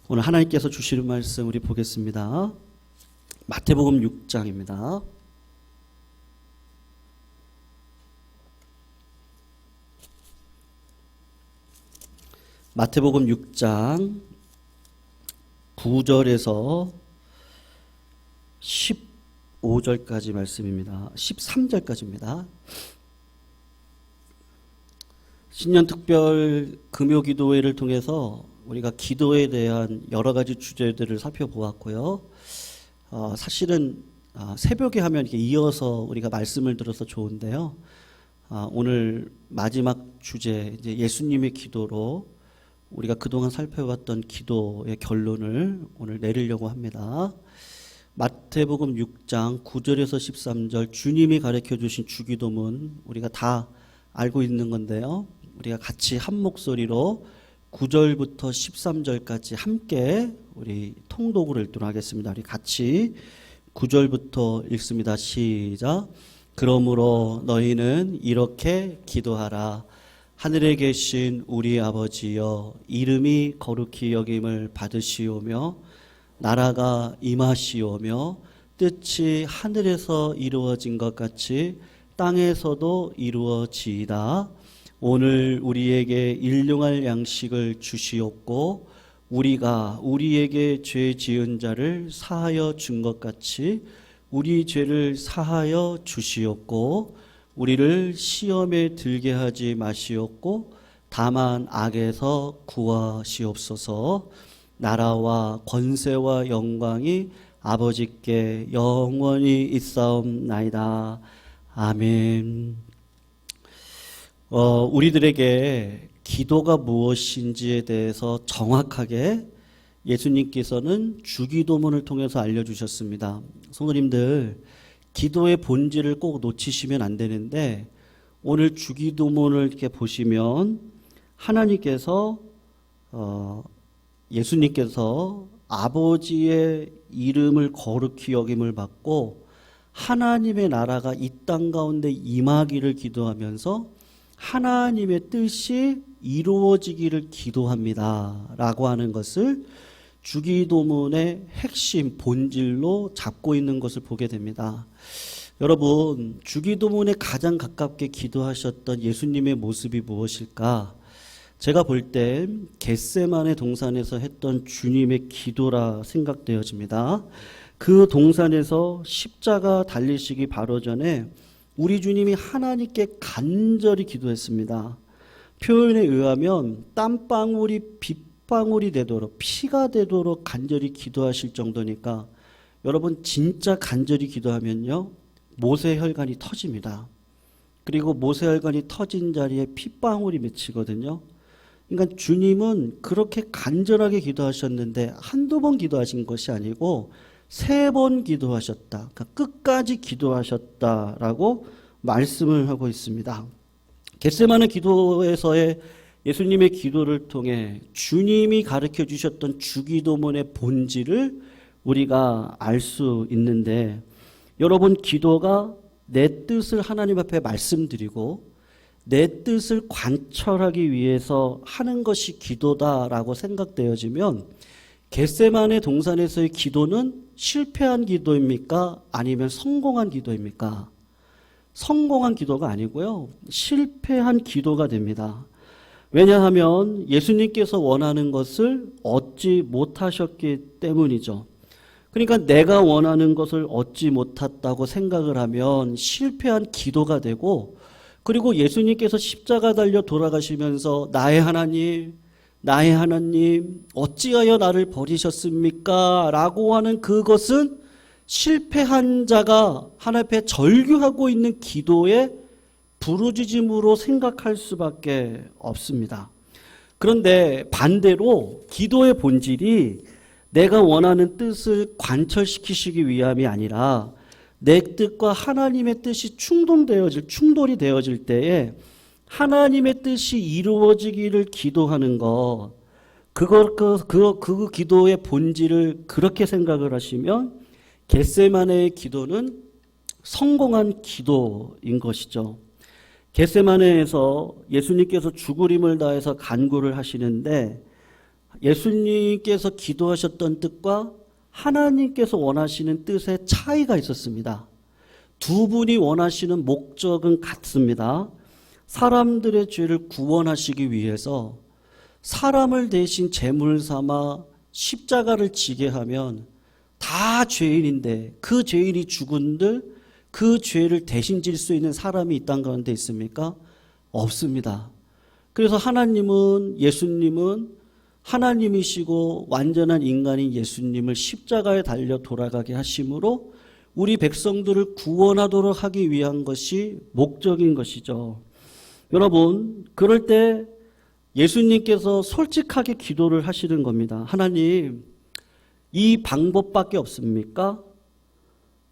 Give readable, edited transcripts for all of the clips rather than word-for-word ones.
오늘 하나님께서 주시는 말씀 우리 보겠습니다. 마태복음 6장입니다. 마태복음 6장 9절에서 15절까지 말씀입니다. 13절까지입니다. 신년 특별 금요 기도회를 통해서 우리가 기도에 대한 여러 가지 주제들을 살펴보았고요. 사실은 새벽에 하면 이렇게 이어서 우리가 말씀을 들어서 좋은데요. 오늘 마지막 주제 이제 예수님의 기도로 우리가 그동안 살펴봤던 기도의 결론을 오늘 내리려고 합니다. 마태복음 6장 9절에서 13절 주님이 가르쳐 주신 주기도문 우리가 다 알고 있는 건데요. 우리가 같이 한 목소리로 9절부터 13절까지 함께 우리 통독으로 읽도록 하겠습니다. 우리 같이 9절부터 읽습니다. 시작. 그러므로 너희는 이렇게 기도하라. 하늘에 계신 우리 아버지여, 이름이 거룩히 여김을 받으시오며 나라가 임하시오며 뜻이 하늘에서 이루어진 것 같이 땅에서도 이루어지이다. 오늘 우리에게 일용할 양식을 주시옵고 우리가 우리에게 죄 지은 자를 사하여 준 것 같이 우리 죄를 사하여 주시옵고 우리를 시험에 들게 하지 마시옵고 다만 악에서 구하시옵소서. 나라와 권세와 영광이 아버지께 영원히 있사옵나이다. 아멘. 우리들에게 기도가 무엇인지에 대해서 정확하게 예수님께서는 주기도문을 통해서 알려주셨습니다. 성도님들, 기도의 본질을 꼭 놓치시면 안 되는데 오늘 주기도문을 이렇게 보시면 하나님께서 예수님께서 아버지의 이름을 거룩히 여김을 받고 하나님의 나라가 이 땅 가운데 임하기를 기도하면서 하나님의 뜻이 이루어지기를 기도합니다 라고 하는 것을 주기도문의 핵심 본질로 잡고 있는 것을 보게 됩니다. 여러분, 주기도문에 가장 가깝게 기도하셨던 예수님의 모습이 무엇일까? 제가 볼 때 겟세마네 동산에서 했던 주님의 기도라 생각되어집니다. 그 동산에서 십자가 달리시기 바로 전에 우리 주님이 하나님께 간절히 기도했습니다. 표현에 의하면 땀방울이 빗방울이 되도록 피가 되도록 간절히 기도하실 정도니까 여러분 진짜 간절히 기도하면요 모세혈관이 터집니다. 그리고 모세혈관이 터진 자리에 핏방울이 맺히거든요. 그러니까 주님은 그렇게 간절하게 기도하셨는데 한두 번 기도하신 것이 아니고 3번 기도하셨다. 그러니까 끝까지 기도하셨다라고 말씀을 하고 있습니다. 겟세마네 기도에서의 예수님의 기도를 통해 주님이 가르쳐 주셨던 주기도문의 본질을 우리가 알 수 있는데 여러분, 기도가 내 뜻을 하나님 앞에 말씀드리고 내 뜻을 관철하기 위해서 하는 것이 기도다라고 생각되어지면 겟세마네 동산에서의 기도는 실패한 기도입니까? 아니면 성공한 기도입니까? 성공한 기도가 아니고요. 실패한 기도가 됩니다. 왜냐하면 예수님께서 원하는 것을 얻지 못하셨기 때문이죠. 그러니까 내가 원하는 것을 얻지 못했다고 생각을 하면 실패한 기도가 되고, 그리고 예수님께서 십자가 달려 돌아가시면서 나의 하나님 어찌하여 나를 버리셨습니까? 라고 하는 그것은 실패한 자가 하나님 앞에 절규하고 있는 기도의 부르짖음으로 생각할 수밖에 없습니다. 그런데 반대로 기도의 본질이 내가 원하는 뜻을 관철시키시기 위함이 아니라 내 뜻과 하나님의 뜻이 충돌이 되어질 때에 하나님의 뜻이 이루어지기를 기도하는 것, 그 기도의 본질을 그렇게 생각을 하시면 겟세마네의 기도는 성공한 기도인 것이죠. 겟세마네에서 예수님께서 죽을 힘을 다해서 간구를 하시는데 예수님께서 기도하셨던 뜻과 하나님께서 원하시는 뜻의 차이가 있었습니다. 두 분이 원하시는 목적은 같습니다. 사람들의 죄를 구원하시기 위해서 사람을 대신 제물 삼아 십자가를 지게 하면 다 죄인인데 그 죄인이 죽은들 그 죄를 대신 질 수 있는 사람이 이 땅 가운데 있습니까? 없습니다. 그래서 예수님은 하나님이시고 완전한 인간인 예수님을 십자가에 달려 돌아가게 하심으로 우리 백성들을 구원하도록 하기 위한 것이 목적인 것이죠. 여러분, 그럴 때 예수님께서 솔직하게 기도를 하시는 겁니다. 하나님, 이 방법밖에 없습니까?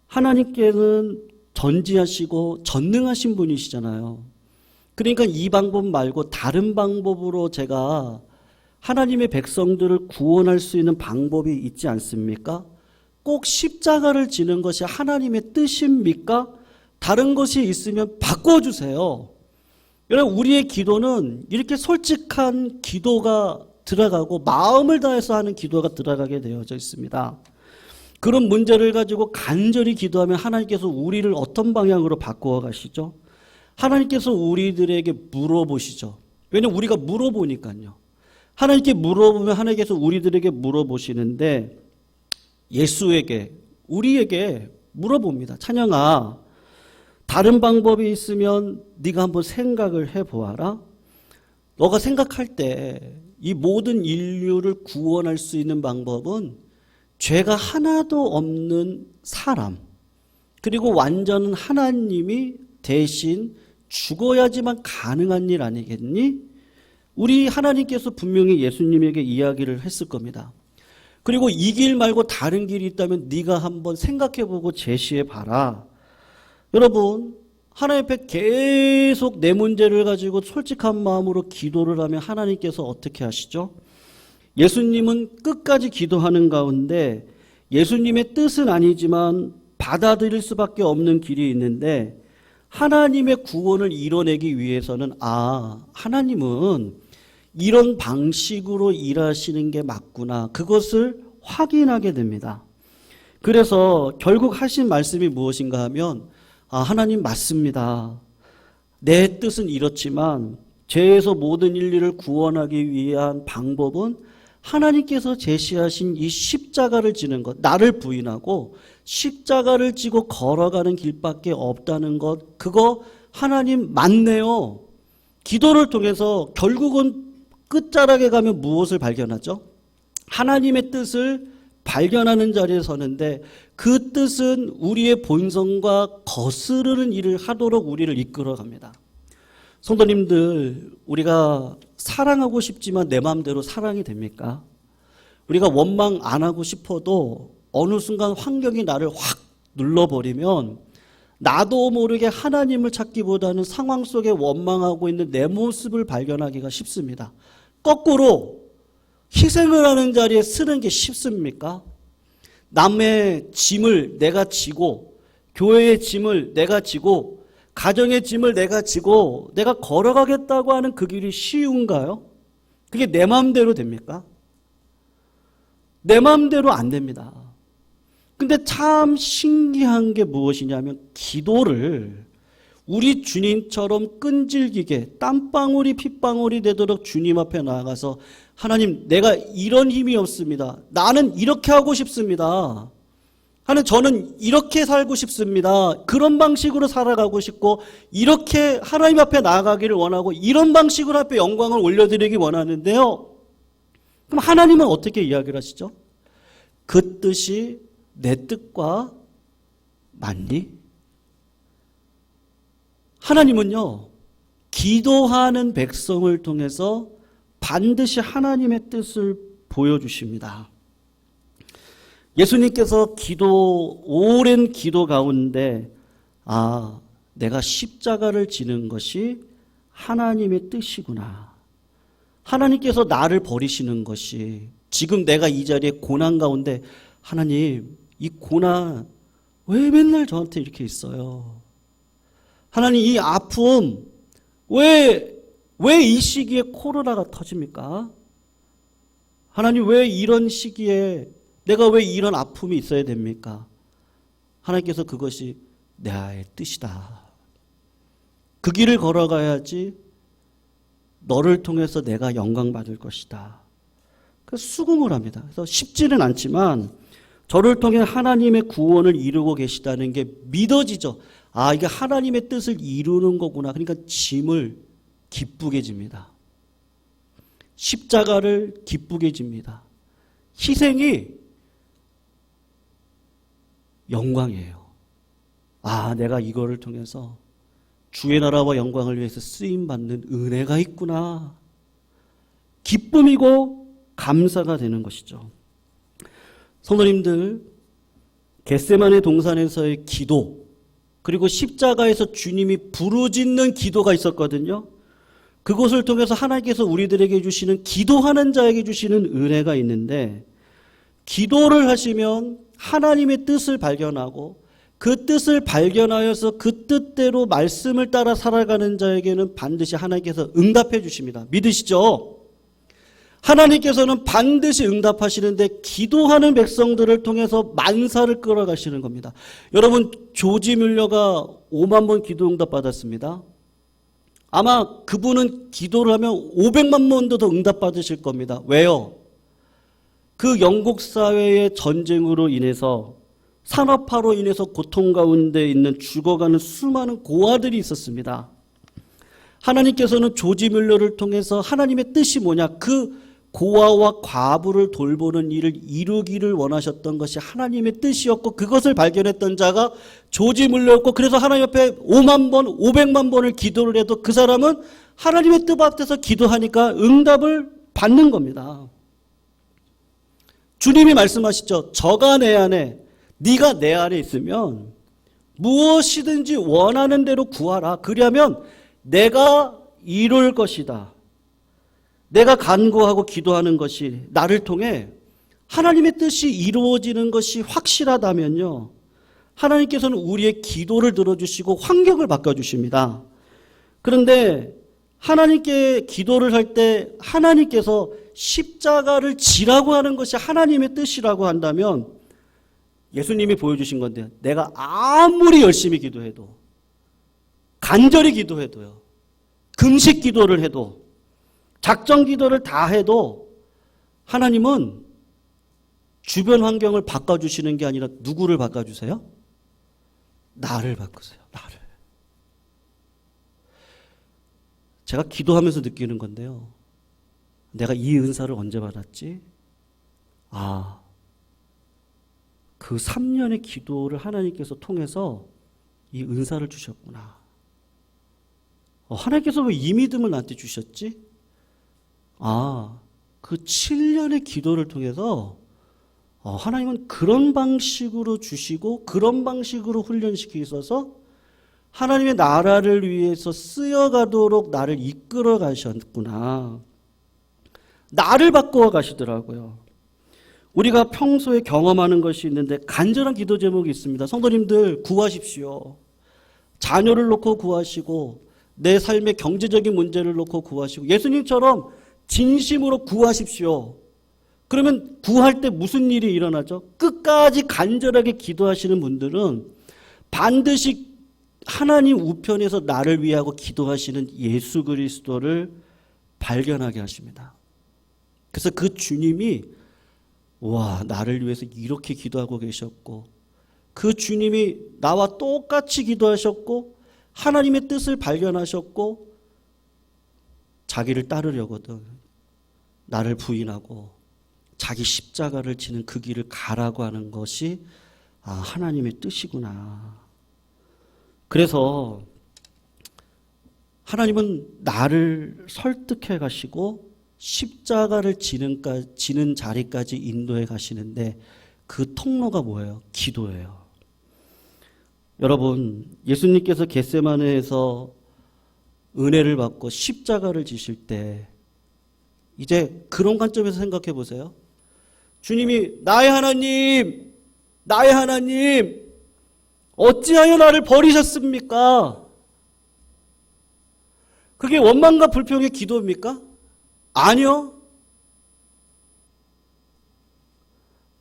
하나님께는 전지하시고 전능하신 분이시잖아요. 그러니까 이 방법 말고 다른 방법으로 제가 하나님의 백성들을 구원할 수 있는 방법이 있지 않습니까? 꼭 십자가를 지는 것이 하나님의 뜻입니까? 다른 것이 있으면 바꿔주세요. 여러분, 우리의 기도는 이렇게 솔직한 기도가 들어가고 마음을 다해서 하는 기도가 들어가게 되어져 있습니다. 그런 문제를 가지고 간절히 기도하면 하나님께서 우리를 어떤 방향으로 바꾸어 가시죠? 하나님께서 우리들에게 물어보시죠. 왜냐하면 우리가 물어보니까요. 하나님께 물어보면 하나님께서 우리들에게 물어보시는데 예수에게, 우리에게 물어봅니다. 찬영아, 다른 방법이 있으면 네가 한번 생각을 해보아라. 너가 생각할 때 이 모든 인류를 구원할 수 있는 방법은 죄가 하나도 없는 사람, 그리고 완전한 하나님이 대신 죽어야지만 가능한 일 아니겠니? 우리 하나님께서 분명히 예수님에게 이야기를 했을 겁니다. 그리고 이 길 말고 다른 길이 있다면 네가 한번 생각해보고 제시해봐라. 여러분, 하나님 앞에 계속 내 문제를 가지고 솔직한 마음으로 기도를 하면 하나님께서 어떻게 하시죠? 예수님은 끝까지 기도하는 가운데 예수님의 뜻은 아니지만 받아들일 수밖에 없는 길이 있는데 하나님의 구원을 이뤄내기 위해서는 하나님은 이런 방식으로 일하시는 게 맞구나. 그것을 확인하게 됩니다. 그래서 결국 하신 말씀이 무엇인가 하면 하나님 맞습니다. 내 뜻은 이렇지만 죄에서 모든 인류를 구원하기 위한 방법은 하나님께서 제시하신 이 십자가를 지는 것, 나를 부인하고 십자가를 지고 걸어가는 길밖에 없다는 것, 그거 하나님 맞네요. 기도를 통해서 결국은 끝자락에 가면 무엇을 발견하죠? 하나님의 뜻을 발견하는 자리에 서는데 그 뜻은 우리의 본성과 거스르는 일을 하도록 우리를 이끌어갑니다. 성도님들, 우리가 사랑하고 싶지만 내 마음대로 사랑이 됩니까? 우리가 원망 안 하고 싶어도 어느 순간 환경이 나를 확 눌러버리면 나도 모르게 하나님을 찾기보다는 상황 속에 원망하고 있는 내 모습을 발견하기가 쉽습니다. 거꾸로 희생을 하는 자리에 쓰는 게 쉽습니까? 남의 짐을 내가 지고, 교회의 짐을 내가 지고, 가정의 짐을 내가 지고 내가 걸어가겠다고 하는 그 길이 쉬운가요? 그게 내 마음대로 됩니까? 내 마음대로 안 됩니다. 근데 참 신기한 게 무엇이냐면 기도를 우리 주님처럼 끈질기게 땀방울이 핏방울이 되도록 주님 앞에 나아가서 하나님, 내가 이런 힘이 없습니다. 나는 이렇게 하고 싶습니다. 하나님, 저는 이렇게 살고 싶습니다. 그런 방식으로 살아가고 싶고 이렇게 하나님 앞에 나아가기를 원하고 이런 방식으로 앞에 영광을 올려드리기 원하는데요. 그럼 하나님은 어떻게 이야기를 하시죠? 그 뜻이 내 뜻과 맞니? 하나님은요, 기도하는 백성을 통해서 반드시 하나님의 뜻을 보여주십니다. 예수님께서 오랜 기도 가운데 내가 십자가를 지는 것이 하나님의 뜻이구나. 하나님께서 나를 버리시는 것이 지금 내가 이 자리에 고난 가운데 하나님, 이 고난 왜 맨날 저한테 이렇게 있어요? 하나님, 이 아픔 왜 이 시기에 코로나가 터집니까? 하나님 왜 이런 시기에 내가 왜 이런 아픔이 있어야 됩니까? 하나님께서 그것이 나의 뜻이다. 그 길을 걸어가야지 너를 통해서 내가 영광 받을 것이다. 그래서 수긍을 합니다. 그래서 쉽지는 않지만 저를 통해 하나님의 구원을 이루고 계시다는 게 믿어지죠. 아, 이게 하나님의 뜻을 이루는 거구나. 그러니까 짐을 기쁘게 집니다. 십자가를 기쁘게 집니다. 희생이 영광이에요. 아, 내가 이거를 통해서 주의 나라와 영광을 위해서 쓰임받는 은혜가 있구나. 기쁨이고 감사가 되는 것이죠. 성도님들, 겟세마네 동산에서의 기도, 그리고 십자가에서 주님이 부르짖는 기도가 있었거든요. 그것을 통해서 하나님께서 우리들에게 주시는, 기도하는 자에게 주시는 은혜가 있는데, 기도를 하시면 하나님의 뜻을 발견하고 그 뜻을 발견하여서 그 뜻대로 말씀을 따라 살아가는 자에게는 반드시 하나님께서 응답해 주십니다. 믿으시죠? 하나님께서는 반드시 응답하시는데 기도하는 백성들을 통해서 만사를 끌어가시는 겁니다. 여러분, 조지 뮬러가 5만 번 기도 응답 받았습니다. 아마 그분은 기도를 하면 500만 번도 더 응답 받으실 겁니다. 왜요? 그 영국 사회의 전쟁으로 인해서, 산업화로 인해서 고통 가운데 있는 죽어가는 수많은 고아들이 있었습니다. 하나님께서는 조지 뮬러를 통해서 하나님의 뜻이 뭐냐, 그 고아와 과부를 돌보는 일을 이루기를 원하셨던 것이 하나님의 뜻이었고, 그것을 발견했던 자가 조지 뮬러였고, 그래서 하나님 앞에 5만 번, 500만 번을 기도를 해도 그 사람은 하나님의 뜻 앞에서 기도하니까 응답을 받는 겁니다. 주님이 말씀하시죠. 저가 내 안에, 네가 내 안에 있으면 무엇이든지 원하는 대로 구하라. 그리하면 내가 이룰 것이다. 내가 간구하고 기도하는 것이 나를 통해 하나님의 뜻이 이루어지는 것이 확실하다면요, 하나님께서는 우리의 기도를 들어주시고 환경을 바꿔주십니다. 그런데 하나님께 기도를 할 때 하나님께서 십자가를 지라고 하는 것이 하나님의 뜻이라고 한다면, 예수님이 보여주신 건데, 내가 아무리 열심히 기도해도, 간절히 기도해도요, 금식 기도를 해도, 작정 기도를 다 해도 하나님은 주변 환경을 바꿔주시는 게 아니라 누구를 바꿔주세요? 나를 바꾸세요. 나를. 제가 기도하면서 느끼는 건데요, 내가 이 은사를 언제 받았지? 아, 그 3년의 기도를 하나님께서 통해서 이 은사를 주셨구나. 하나님께서 왜 이 믿음을 나한테 주셨지? 아, 그 7년의 기도를 통해서 하나님은 그런 방식으로 주시고 그런 방식으로 훈련시키기 있어서 하나님의 나라를 위해서 쓰여가도록 나를 이끌어 가셨구나. 나를 바꾸어 가시더라고요. 우리가 평소에 경험하는 것이 있는데 간절한 기도 제목이 있습니다. 성도님들, 구하십시오. 자녀를 놓고 구하시고, 내 삶의 경제적인 문제를 놓고 구하시고, 예수님처럼 진심으로 구하십시오. 그러면 구할 때 무슨 일이 일어나죠? 끝까지 간절하게 기도하시는 분들은 반드시 하나님 우편에서 나를 위하고 기도하시는 예수 그리스도를 발견하게 하십니다. 그래서 그 주님이, 와, 나를 위해서 이렇게 기도하고 계셨고, 그 주님이 나와 똑같이 기도하셨고 하나님의 뜻을 발견하셨고 자기를 따르려거든 나를 부인하고 자기 십자가를 지는 그 길을 가라고 하는 것이 하나님의 뜻이구나. 그래서 하나님은 나를 설득해 가시고 십자가를 지는 자리까지 인도해 가시는데, 그 통로가 뭐예요? 기도예요. 여러분, 예수님께서 겟세마네에서 은혜를 받고 십자가를 지실 때 이제 그런 관점에서 생각해 보세요. 주님이 나의 하나님, 나의 하나님, 어찌하여 나를 버리셨습니까? 그게 원망과 불평의 기도입니까? 아니요.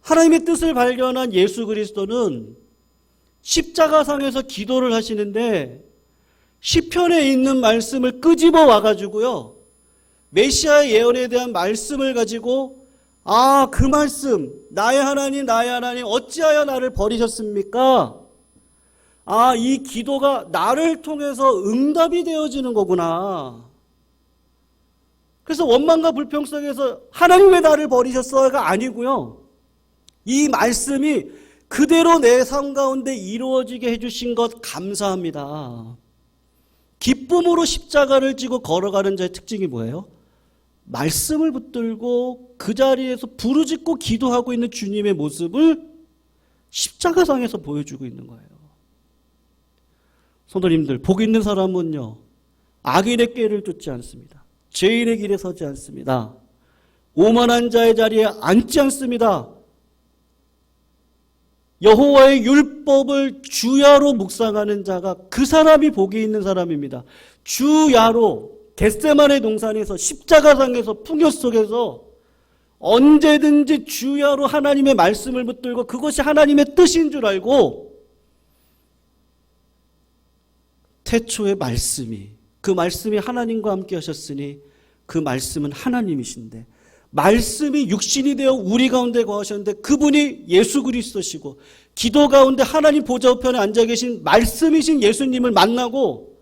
하나님의 뜻을 발견한 예수 그리스도는 십자가상에서 기도를 하시는데 시편에 있는 말씀을 끄집어 와가지고요, 메시아의 예언에 대한 말씀을 가지고 그 말씀, 나의 하나님 어찌하여 나를 버리셨습니까? 이 기도가 나를 통해서 응답이 되어지는 거구나. 그래서 원망과 불평 속에서 하나님 왜 나를 버리셨어가 아니고요, 이 말씀이 그대로 내 삶 가운데 이루어지게 해주신 것 감사합니다. 기쁨으로 십자가를 지고 걸어가는 자의 특징이 뭐예요? 말씀을 붙들고 그 자리에서 부르짖고 기도하고 있는 주님의 모습을 십자가상에서 보여주고 있는 거예요. 성도님들, 복 있는 사람은요, 악인의 꾀를 쫓지 않습니다. 죄인의 길에 서지 않습니다. 오만한 자의 자리에 앉지 않습니다. 여호와의 율법을 주야로 묵상하는 자가 그 사람이 복이 있는 사람입니다. 주야로 겟세마네 동산에서 십자가상에서 풍요 속에서 언제든지 주야로 하나님의 말씀을 붙들고 그것이 하나님의 뜻인 줄 알고 태초의 말씀이, 그 말씀이 하나님과 함께 하셨으니 그 말씀은 하나님이신데, 말씀이 육신이 되어 우리 가운데 거하셨는데 그분이 예수 그리스도시고 기도 가운데 하나님 보좌 우편에 앉아 계신 말씀이신 예수님을 만나고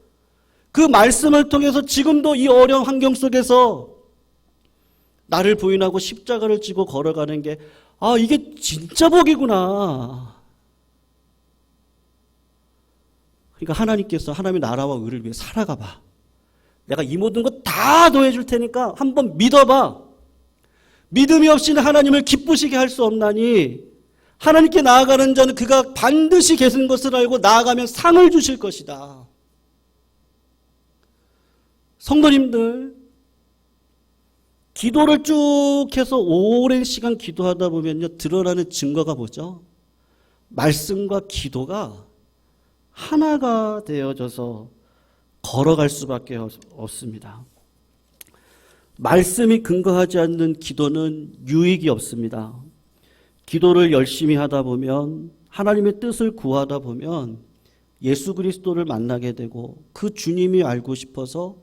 그 말씀을 통해서 지금도 이 어려운 환경 속에서 나를 부인하고 십자가를 지고 걸어가는 게 이게 진짜 복이구나. 그러니까 하나님께서 하나님의 나라와 의를 위해 살아가 봐. 내가 이 모든 것 다 더해줄 테니까 한번 믿어봐. 믿음이 없이는 하나님을 기쁘시게 할 수 없나니 하나님께 나아가는 자는 그가 반드시 계신 것을 알고 나아가면 상을 주실 것이다. 성도님들, 기도를 쭉 해서 오랜 시간 기도하다 보면요, 드러나는 증거가 뭐죠? 말씀과 기도가 하나가 되어져서 걸어갈 수밖에 없습니다. 말씀이 근거하지 않는 기도는 유익이 없습니다. 기도를 열심히 하다 보면, 하나님의 뜻을 구하다 보면 예수 그리스도를 만나게 되고 그 주님이 알고 싶어서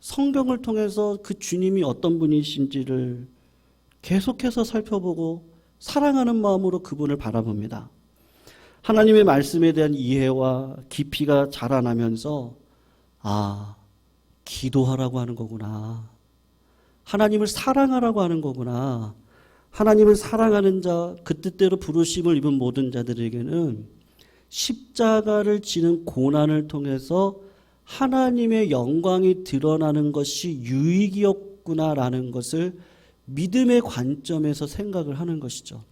성경을 통해서 그 주님이 어떤 분이신지를 계속해서 살펴보고 사랑하는 마음으로 그분을 바라봅니다. 하나님의 말씀에 대한 이해와 깊이가 자라나면서 기도하라고 하는 거구나. 하나님을 사랑하라고 하는 거구나. 하나님을 사랑하는 자, 그 뜻대로 부르심을 입은 모든 자들에게는 십자가를 지는 고난을 통해서 하나님의 영광이 드러나는 것이 유익이었구나라는 것을 믿음의 관점에서 생각을 하는 것이죠.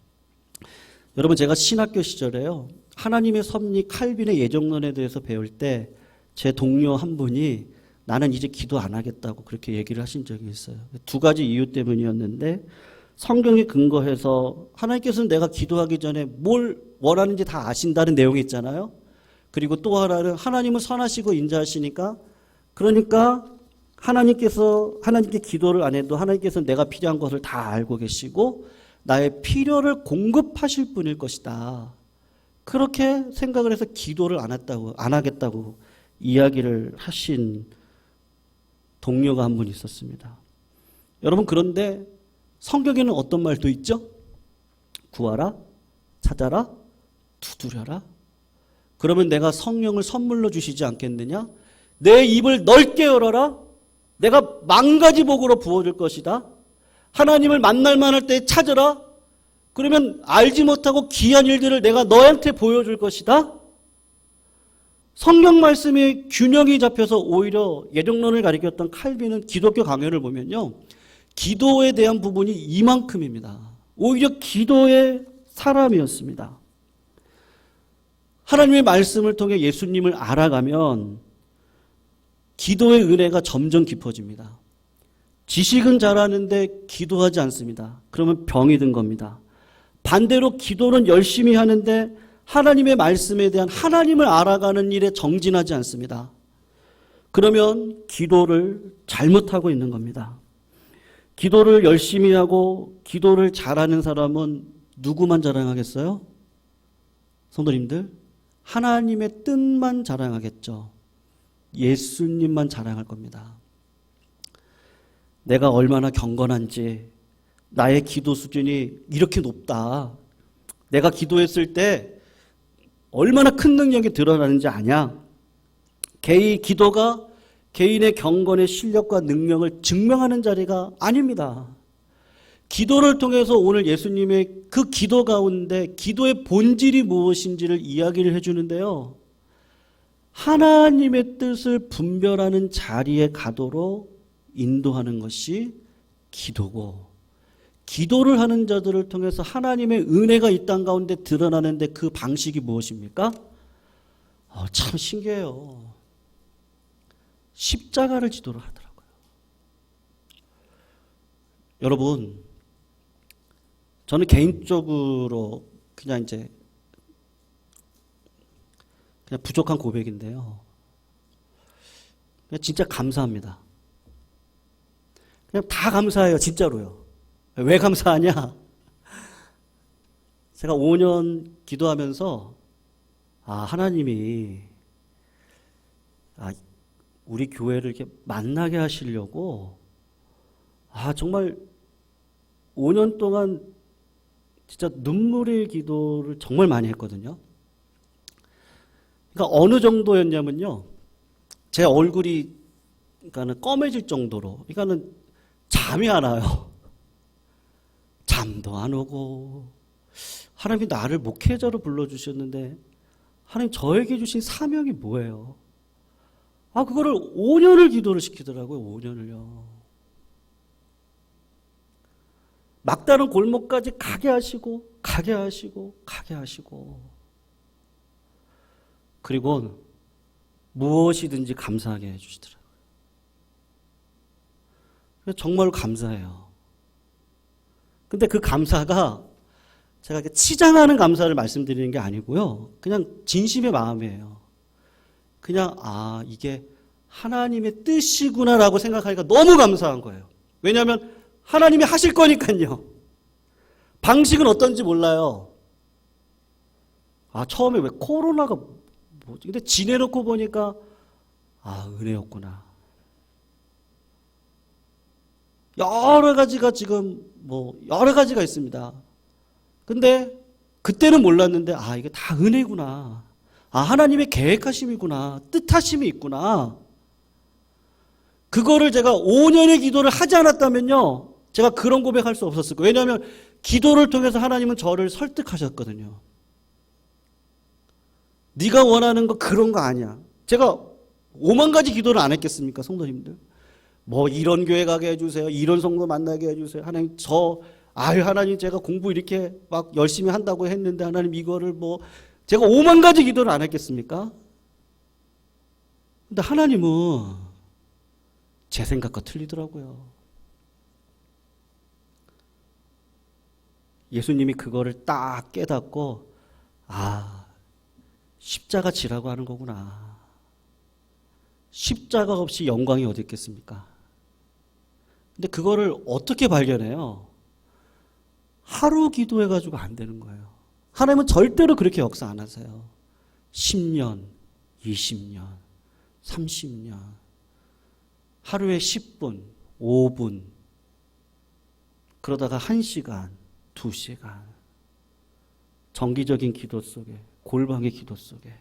여러분, 제가 신학교 시절에요, 하나님의 섭리 칼빈의 예정론에 대해서 배울 때 제 동료 한 분이 나는 이제 기도 안 하겠다고 그렇게 얘기를 하신 적이 있어요. 두 가지 이유 때문이었는데, 성경에 근거해서 하나님께서는 내가 기도하기 전에 뭘 원하는지 다 아신다는 내용이 있잖아요. 그리고 또 하나는 하나님은 선하시고 인자하시니까, 그러니까 하나님께 기도를 안 해도 하나님께서는 내가 필요한 것을 다 알고 계시고 나의 필요를 공급하실 분일 것이다. 그렇게 생각을 해서 기도를 안 하겠다고 이야기를 하신 동료가 한 분 있었습니다. 여러분, 그런데 성경에는 어떤 말도 있죠? 구하라, 찾아라, 두드려라. 그러면 내가 성령을 선물로 주시지 않겠느냐? 내 입을 넓게 열어라. 내가 만가지 복으로 부어줄 것이다. 하나님을 만날 만할 때 찾으라. 그러면 알지 못하고 귀한 일들을 내가 너한테 보여줄 것이다. 성경 말씀의 균형이 잡혀서 오히려 예정론을 가리켰던 칼빈은 기독교 강연을 보면요, 기도에 대한 부분이 이만큼입니다. 오히려 기도의 사람이었습니다. 하나님의 말씀을 통해 예수님을 알아가면 기도의 은혜가 점점 깊어집니다. 지식은 잘하는데 기도하지 않습니다. 그러면 병이 든 겁니다. 반대로 기도는 열심히 하는데 하나님의 말씀에 대한 하나님을 알아가는 일에 정진하지 않습니다. 그러면 기도를 잘못하고 있는 겁니다. 기도를 열심히 하고 기도를 잘하는 사람은 누구만 자랑하겠어요? 성도님들, 하나님의 뜻만 자랑하겠죠. 예수님만 자랑할 겁니다. 내가 얼마나 경건한지, 나의 기도 수준이 이렇게 높다, 내가 기도했을 때 얼마나 큰 능력이 드러나는지 아냐? 기도가 개인의 경건의 실력과 능력을 증명하는 자리가 아닙니다. 기도를 통해서 오늘 예수님의 그 기도 가운데 기도의 본질이 무엇인지를 이야기를 해주는데요. 하나님의 뜻을 분별하는 자리에 가도록 인도하는 것이 기도고, 기도를 하는 자들을 통해서 하나님의 은혜가 이 땅 가운데 드러나는데 그 방식이 무엇입니까? 참 신기해요. 십자가를 지도를 하더라고요. 여러분, 저는 개인적으로 그냥 부족한 고백인데요. 그냥 진짜 감사합니다. 그냥 다 감사해요, 진짜로요. 왜 감사하냐? 제가 5년 기도하면서 하나님이 우리 교회를 이렇게 만나게 하시려고 정말 5년 동안 진짜 눈물의 기도를 정말 많이 했거든요. 그러니까 어느 정도였냐면요, 제 얼굴이 그러니까는 검해질 정도로, 그러니까는 잠이 안 와요. 잠도 안 오고, 하나님이 나를 목회자로 불러주셨는데 하나님 저에게 주신 사명이 뭐예요? 그거를 5년을 기도를 시키더라고요. 5년을요. 막다른 골목까지 가게 하시고 그리고 무엇이든지 감사하게 해주시더라고요. 정말 감사해요. 근데 그 감사가 제가 치장하는 감사를 말씀드리는 게 아니고요, 그냥 진심의 마음이에요. 그냥 이게 하나님의 뜻이구나라고 생각하니까 너무 감사한 거예요. 왜냐하면 하나님이 하실 거니까요. 방식은 어떤지 몰라요. 처음에 왜 코로나가 뭐지? 근데 지내놓고 보니까 은혜였구나. 여러 가지가 지금 여러 가지가 있습니다. 근데 그때는 몰랐는데 이게 다 은혜구나. 하나님의 계획하심이구나. 뜻하심이 있구나. 그거를 제가 5년의 기도를 하지 않았다면요, 제가 그런 고백할 수 없었을 거예요. 왜냐하면 기도를 통해서 하나님은 저를 설득하셨거든요. 네가 원하는 거 그런 거 아니야. 제가 5만 가지 기도를 안 했겠습니까, 성도님들? 이런 교회 가게 해주세요. 이런 성도 만나게 해주세요. 하나님 하나님 제가 공부 이렇게 막 열심히 한다고 했는데 하나님 이거를 제가 5만 가지 기도를 안 했겠습니까? 근데 하나님은 제 생각과 틀리더라고요. 예수님이 그거를 딱 깨닫고 십자가 지라고 하는 거구나. 십자가 없이 영광이 어디 있겠습니까? 근데 그거를 어떻게 발견해요? 하루 기도해가지고 안 되는 거예요. 하나님은 절대로 그렇게 역사 안 하세요. 10년, 20년, 30년, 하루에 10분, 5분, 그러다가 1시간, 2시간, 정기적인 기도 속에, 골방의 기도 속에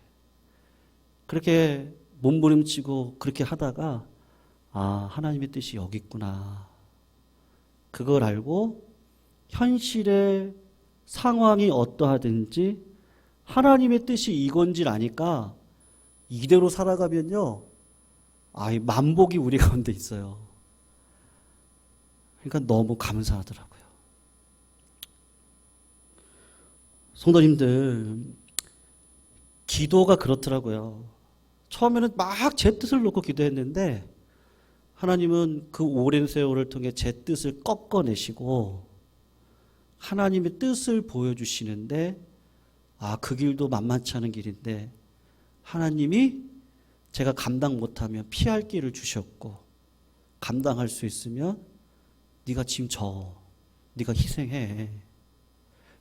그렇게 몸부림치고 그렇게 하다가 하나님의 뜻이 여기 있구나. 그걸 알고 현실의 상황이 어떠하든지 하나님의 뜻이 이건지 아니까 이대로 살아가면요, 만복이 우리 가운데 있어요. 그러니까 너무 감사하더라고요. 성도님들, 기도가 그렇더라고요. 처음에는 막 제 뜻을 놓고 기도했는데 하나님은 그 오랜 세월을 통해 제 뜻을 꺾어내시고 하나님의 뜻을 보여주시는데 그 길도 만만치 않은 길인데 하나님이 제가 감당 못하면 피할 길을 주셨고, 감당할 수 있으면 네가 지금 네가 희생해.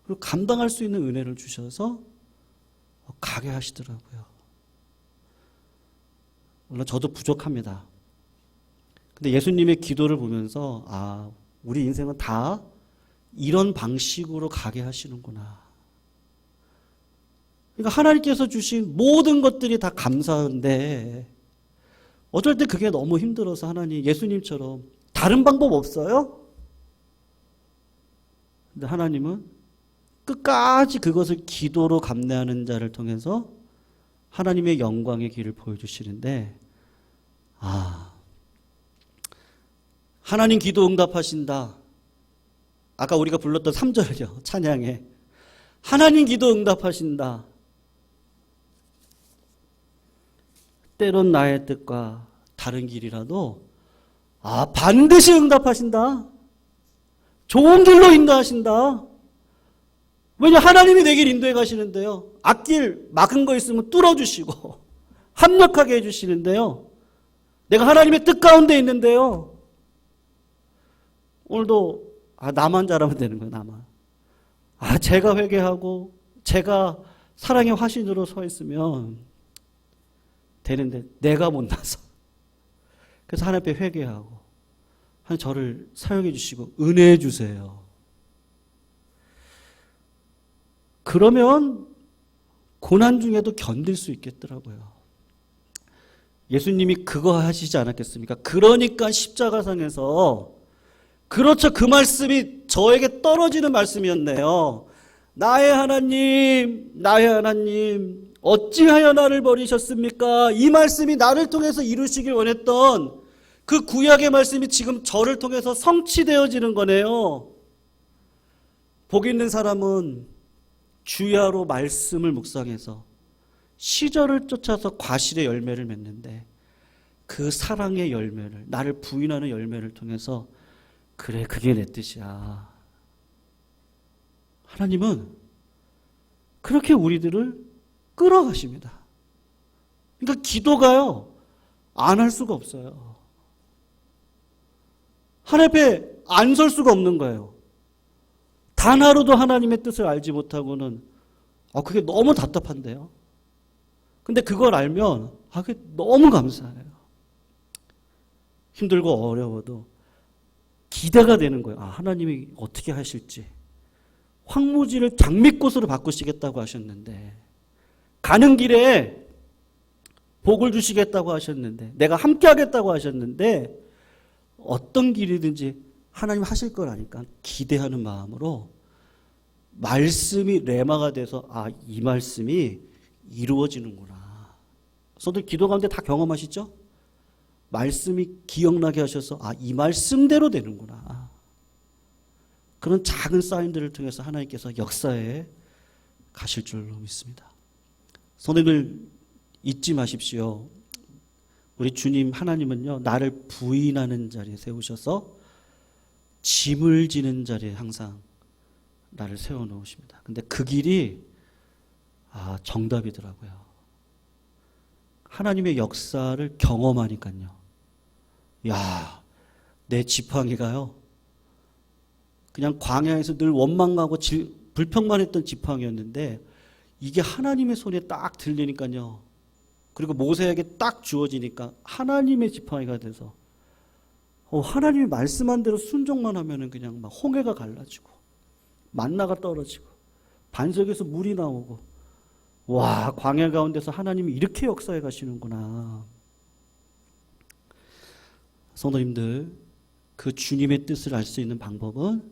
그리고 감당할 수 있는 은혜를 주셔서 가게 하시더라고요. 물론 저도 부족합니다. 근데 예수님의 기도를 보면서 우리 인생은 다 이런 방식으로 가게 하시는구나. 그러니까 하나님께서 주신 모든 것들이 다 감사한데 어쩔 때 그게 너무 힘들어서 하나님, 예수님처럼 다른 방법 없어요? 근데 하나님은 끝까지 그것을 기도로 감내하는 자를 통해서 하나님의 영광의 길을 보여주시는데, 하나님 기도 응답하신다. 아까 우리가 불렀던 3절이요. 찬양에. 하나님 기도 응답하신다. 때론 나의 뜻과 다른 길이라도 반드시 응답하신다. 좋은 길로 인도하신다. 왜냐, 하나님이 내 길 인도해 가시는데요. 앞길 막은 거 있으면 뚫어주시고 합력하게 해주시는데요. 내가 하나님의 뜻 가운데 있는데요. 오늘도 나만 잘하면 되는 거예요. 나만. 제가 회개하고 제가 사랑의 화신으로 서 있으면 되는데 내가 못나서. 그래서 하나님 앞에 회개하고 하나님 저를 사용해 주시고 은혜해 주세요. 그러면 고난 중에도 견딜 수 있겠더라고요. 예수님이 그거 하시지 않았겠습니까? 그러니까 십자가상에서, 그렇죠, 그 말씀이 저에게 떨어지는 말씀이었네요. 나의 하나님, 나의 하나님, 어찌하여 나를 버리셨습니까? 이 말씀이 나를 통해서 이루시길 원했던 그 구약의 말씀이 지금 저를 통해서 성취되어지는 거네요. 복 있는 사람은 주야로 말씀을 묵상해서 시절을 쫓아서 과실의 열매를 맺는데, 그 사랑의 열매를, 나를 부인하는 열매를 통해서 그래, 그게 내 뜻이야. 하나님은 그렇게 우리들을 끌어가십니다. 그러니까 기도가요, 안 할 수가 없어요. 하나님 앞에 안 설 수가 없는 거예요. 단 하루도 하나님의 뜻을 알지 못하고는 그게 너무 답답한데요. 근데 그걸 알면 그게 너무 감사해요. 힘들고 어려워도 기대가 되는 거예요. 하나님이 어떻게 하실지. 황무지를 장미꽃으로 바꾸시겠다고 하셨는데, 가는 길에 복을 주시겠다고 하셨는데, 내가 함께 하겠다고 하셨는데, 어떤 길이든지 하나님 하실 걸 아니까 기대하는 마음으로 말씀이 레마가 돼서 이 말씀이 이루어지는구나. 저도 기도 가운데 다 경험하시죠? 말씀이 기억나게 하셔서 이 말씀대로 되는구나. 그런 작은 사인들을 통해서 하나님께서 역사에 가실 줄로 믿습니다. 성도님들 잊지 마십시오. 우리 주님 하나님은요, 나를 부인하는 자리에 세우셔서 짐을 지는 자리에 항상 나를 세워놓으십니다. 근데 그 길이 정답이더라고요. 하나님의 역사를 경험하니까요. 내 지팡이가요, 그냥 광야에서 늘 원망하고 불평만 했던 지팡이였는데 이게 하나님의 손에 딱 들리니까요. 그리고 모세에게 딱 주어지니까 하나님의 지팡이가 돼서 하나님이 말씀한 대로 순종만 하면은 그냥 막 홍해가 갈라지고 만나가 떨어지고 반석에서 물이 나오고, 광야 가운데서 하나님이 이렇게 역사해 가시는구나. 성도님들, 그 주님의 뜻을 알 수 있는 방법은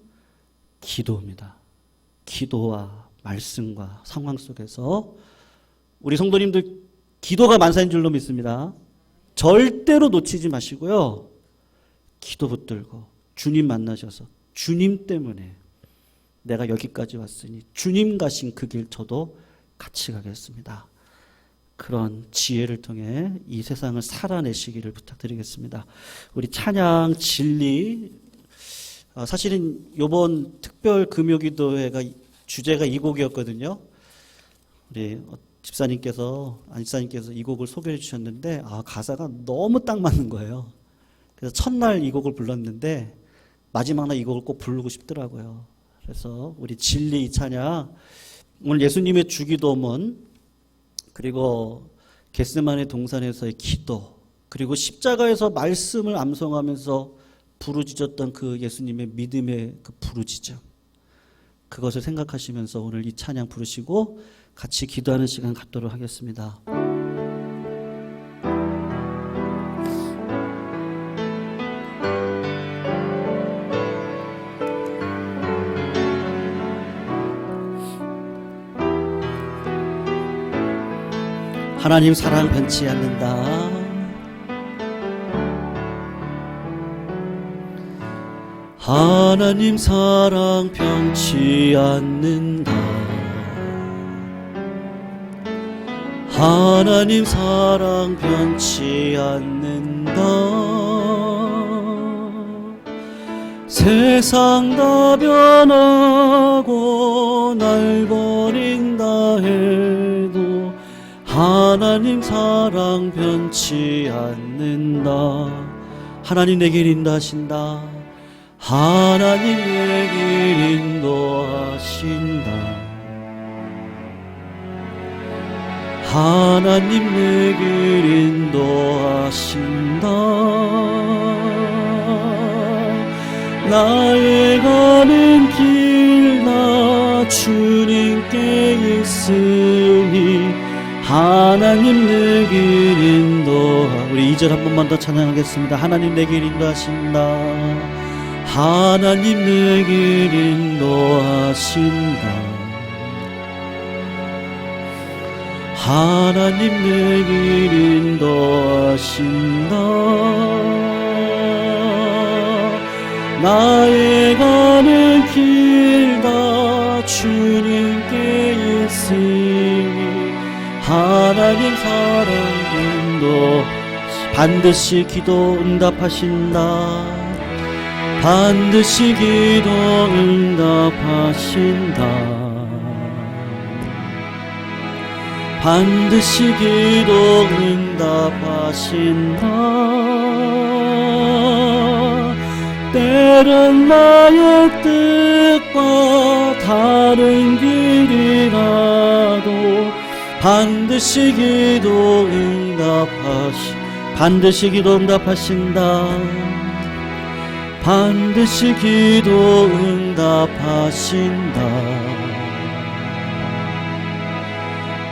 기도입니다. 기도와 말씀과 상황 속에서 우리 성도님들 기도가 만사인 줄로 믿습니다. 절대로 놓치지 마시고요. 기도 붙들고 주님 만나셔서 주님 때문에 내가 여기까지 왔으니 주님 가신 그 길 저도 같이 가겠습니다. 그런 지혜를 통해 이 세상을 살아내시기를 부탁드리겠습니다. 우리 찬양 진리, 사실은 이번 특별 금요기도회가 주제가 이 곡이었거든요. 우리 집사님께서 이 곡을 소개해 주셨는데 가사가 너무 딱 맞는 거예요. 그래서 첫날 이 곡을 불렀는데 마지막 날 이 곡을 꼭 부르고 싶더라고요. 그래서 우리 진리 이 찬양, 오늘 예수님의 주기도문, 그리고 겟세마네 동산에서의 기도, 그리고 십자가에서 말씀을 암송하면서 부르짖었던 그 예수님의 믿음의 그 부르짖음, 그것을 생각하시면서 오늘 이 찬양 부르시고 같이 기도하는 시간 갖도록 하겠습니다. 하나님 사랑 변치 않는다. 하나님 사랑 변치 않는다. 하나님 사랑 변치 않는다. 세상 다 변하고 날 버린다 해도 하나님 사랑 변치 않는다. 하나님 내 길 인도하신다. 하나님 내 길 인도하신다. 하나님 내 길 인도하신다. 나의 가는 길 나 주님께 있으니 하나님 내 길 인도하. 우리 2절 한 번만 더 찬양하겠습니다. 하나님 내 길 인도하신다. 하나님 내 길 인도하신다. 하나님 내 길 인도하신다. 나의 가는 길 다 주님께 있으니 하나님 사랑 인도. 반드시 기도 응답하신다. 반드시 기도 응답하신다. 반드시 기도 응답하신다. 때론 나의 뜻과 다른 길이라도 반드시 기도 반드시 기도 응답하신다. 반드시 기도 응답하신다.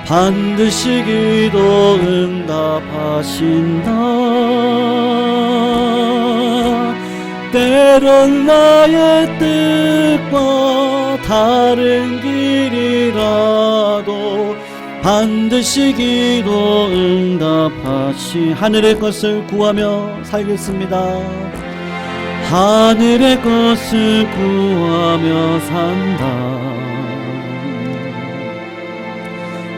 반드시 기도 응답하신다. 때론 나의 뜻과 다른 길이라도 반드시 기도 하늘의 것을 구하며 살겠습니다. 하늘의 것을 구하며 산다.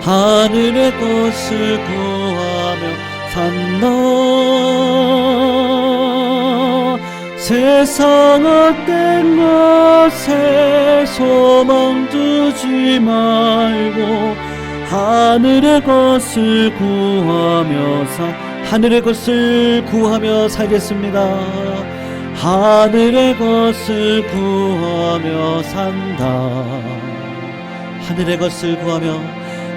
하늘의 것을 구하며 산다. 세상 헛된 것에 소망 두지 말고 하늘의 것을 구하며 하늘의 것을 구하며 살겠습니다. 하늘의 것을 구하며 산다. 하늘의 것을 구하며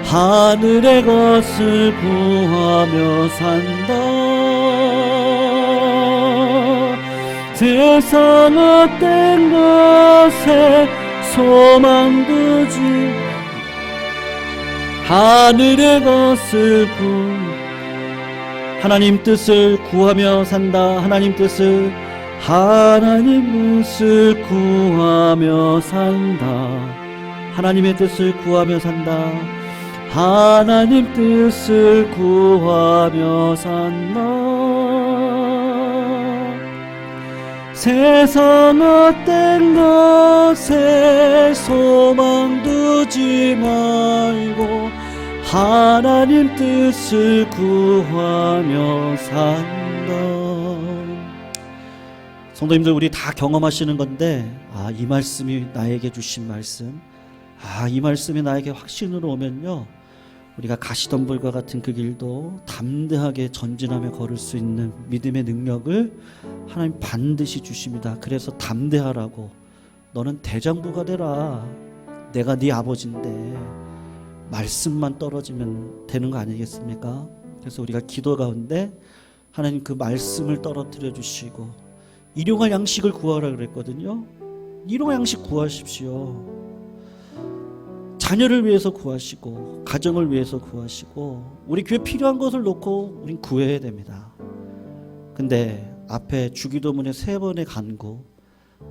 하늘의 것을 구하며 산다. 세상 헛된 것에 소망 두지 하늘의 것을 하나님 뜻을 구하며 산다. 하나님 뜻을 구하며 산다. 하나님의 뜻을 구하며 산다. 하나님 뜻을 구하며 산다. 세상 헛된 것에 소망 두지 말고 하나님 뜻을 구하며 산다. 성도님들, 우리 다 경험하시는 건데, 이 말씀이 나에게 주신 말씀, 이 말씀이 나에게 확신으로 오면요, 우리가 가시덤불과 같은 그 길도 담대하게 전진하며 걸을 수 있는 믿음의 능력을 하나님 반드시 주십니다. 그래서 담대하라고 너는 대장부가 되라. 내가 네 아버지인데 말씀만 떨어지면 되는 거 아니겠습니까? 그래서 우리가 기도 가운데 하나님 그 말씀을 떨어뜨려 주시고 일용할 양식을 구하라 그랬거든요. 일용할 양식 구하십시오. 자녀를 위해서 구하시고 가정을 위해서 구하시고 우리 교회 필요한 것을 놓고 우린 구해야 됩니다. 근데 앞에 주기도문에 3번의 간구,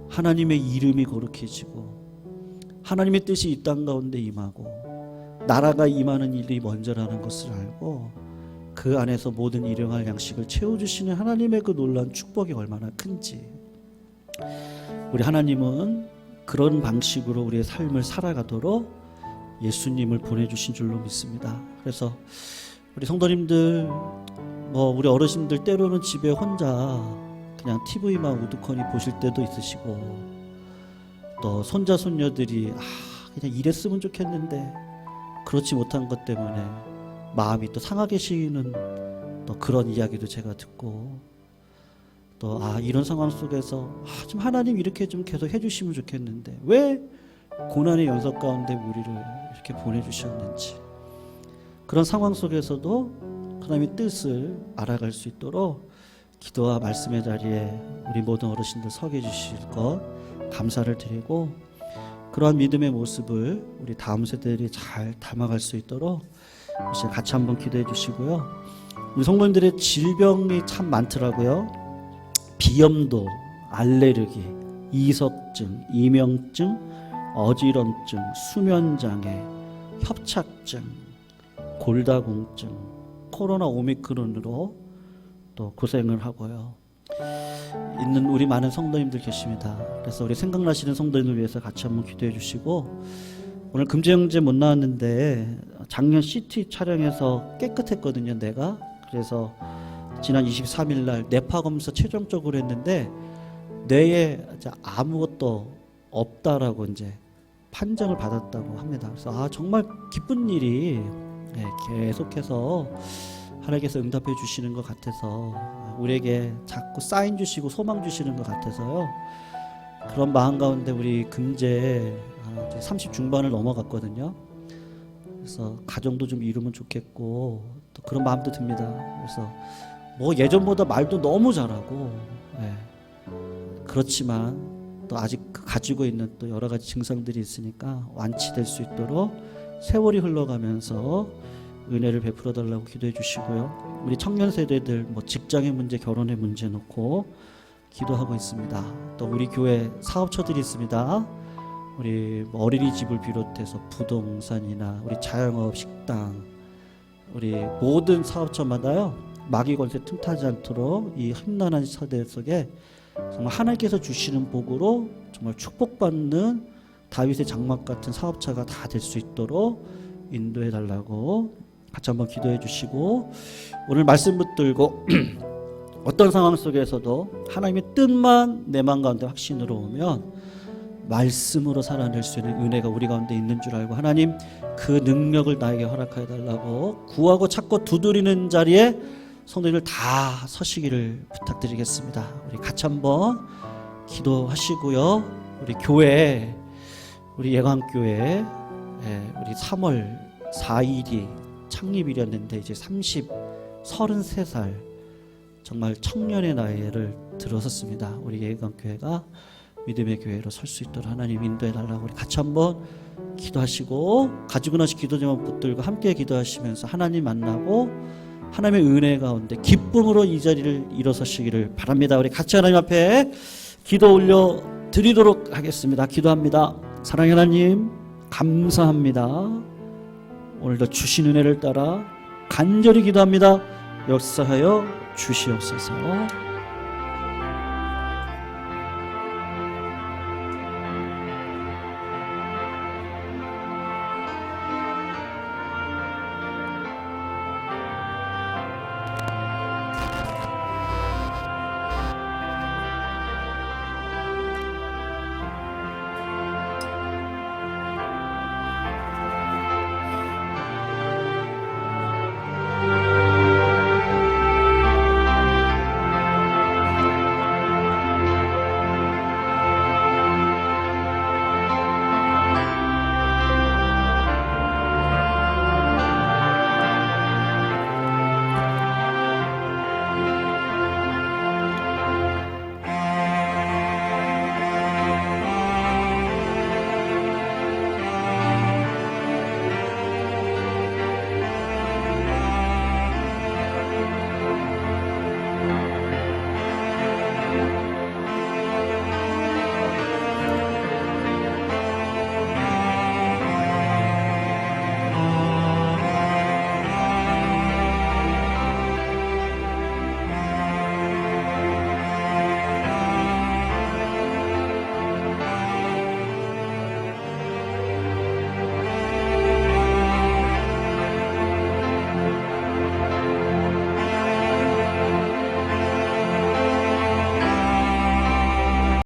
하나님의 이름이 거룩해지고 하나님의 뜻이 이 땅 가운데 임하고 나라가 임하는 일이 먼저라는 것을 알고 그 안에서 모든 일용할 양식을 채워주시는 하나님의 그 놀라운 축복이 얼마나 큰지, 우리 하나님은 그런 방식으로 우리의 삶을 살아가도록 예수님을 보내주신 줄로 믿습니다. 그래서 우리 성도님들, 우리 어르신들 때로는 집에 혼자 그냥 TV만 우두커니 보실 때도 있으시고, 또 손자 손녀들이 그냥 이랬으면 좋겠는데 그렇지 못한 것 때문에 마음이 또 상하게 시는 또 그런 이야기도 제가 듣고, 또 이런 상황 속에서 좀 하나님 이렇게 좀 계속 해주시면 좋겠는데 왜 고난의 연속 가운데 우리를 이렇게 보내주셨는지, 그런 상황 속에서도 하나님의 뜻을 알아갈 수 있도록 기도와 말씀의 자리에 우리 모든 어르신들 서게 주실 것 감사를 드리고, 그러한 믿음의 모습을 우리 다음 세대들이 잘 담아갈 수 있도록 이제 같이 한번 기도해 주시고요. 우리 성도님들의 질병이 참 많더라고요. 비염도, 알레르기, 이석증, 이명증, 어지럼증, 수면장애, 협착증, 골다공증, 코로나 오미크론으로 또 고생을 하고요. 있는 우리 많은 성도님들 계십니다. 그래서 우리 생각나시는 성도님을 위해서 같이 한번 기도해 주시고, 오늘 금제형제 못 나왔는데 작년 CT 촬영해서 깨끗했거든요, 내가. 그래서 지난 23일 날 뇌파 검사 최종적으로 했는데 뇌에 아무것도 없다라고 이제 판정을 받았다고 합니다. 그래서 정말 기쁜 일이 계속해서 하나님께서 응답해 주시는 것 같아서, 우리에게 자꾸 사인 주시고 소망 주시는 것 같아서요. 그런 마음 가운데 우리 금제 30 중반을 넘어갔거든요. 그래서 가정도 좀 이루면 좋겠고 또 그런 마음도 듭니다. 그래서 예전보다 말도 너무 잘하고, 그렇지만 또 아직 가지고 있는 또 여러 가지 증상들이 있으니까 완치될 수 있도록 세월이 흘러가면서 은혜를 베풀어 달라고 기도해 주시고요. 우리 청년 세대들 직장의 문제, 결혼의 문제 놓고 기도하고 있습니다. 또 우리 교회 사업처들이 있습니다. 우리 어린이집을 비롯해서 부동산이나 우리 자영업, 식당, 우리 모든 사업처마다요, 마귀 권세 틈타지 않도록 이 험난한 세대 속에 정말 하나님께서 주시는 복으로 정말 축복받는 다윗의 장막 같은 사업자가 다 될 수 있도록 인도해 달라고 같이 한번 기도해 주시고, 오늘 말씀 붙들고 어떤 상황 속에서도 하나님의 뜻만 내 마음 가운데 확신으로 오면 말씀으로 살아낼 수 있는 은혜가 우리 가운데 있는 줄 알고, 하나님 그 능력을 나에게 허락하여 달라고 구하고 찾고 두드리는 자리에 성도님들 다 서시기를 부탁드리겠습니다. 우리 같이 한번 기도하시고요. 우리 교회, 우리 예강교회 우리 3월 4일이 창립일이었는데 이제 33살 정말 청년의 나이를 들어섰습니다. 우리 예강교회가 믿음의 교회로 설 수 있도록 하나님 인도해 달라고 우리 같이 한번 기도하시고, 가지고 나시 기도 제목 붙들고 함께 기도하시면서 하나님 만나고 하나님의 은혜 가운데 기쁨으로 이 자리를 일어서시기를 바랍니다. 우리 같이 하나님 앞에 기도 올려 드리도록 하겠습니다. 기도합니다. 사랑의 하나님, 감사합니다. 오늘도 주신 은혜를 따라 간절히 기도합니다. 역사하여 주시옵소서.